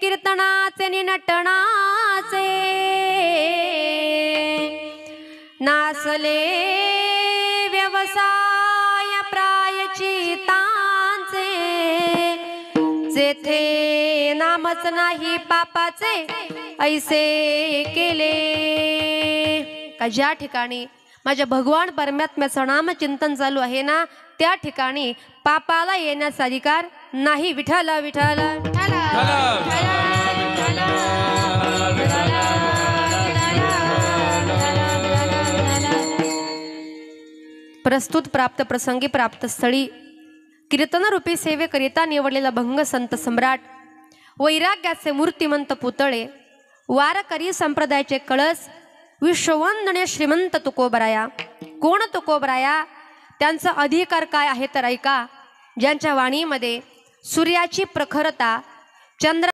कीर्तनाचे नि नटनाचे नासले व्यवसाय प्रायचितांचे जेथे नामच नाही पापाचे ऐसे केले। का ज्या ठिकाणी माझ्या भगवान परमात्म्याचं नाम चिंतन चालू आहे ना त्या ठिकाणी पापाला येण्याचा अधिकार नाही। विठ्ठल विठ्ठल प्रस्तुत प्राप्त प्रसंगी प्राप्त स्थळी कीर्तन रूपी सेवे करिता निवडलेला भंग संत सम्राट वैराग्याचे मूर्तिमंत पुतळे वारकरी संप्रदायाचे कळस विश्ववंदनीय श्रीमंत तुकोबराया। कोण तुकोबराया? त्यांचा अधिकार काय आहे तर ऐका। ज्यांच्या वाणीमध्ये सूर्याची प्रखरता चंद्र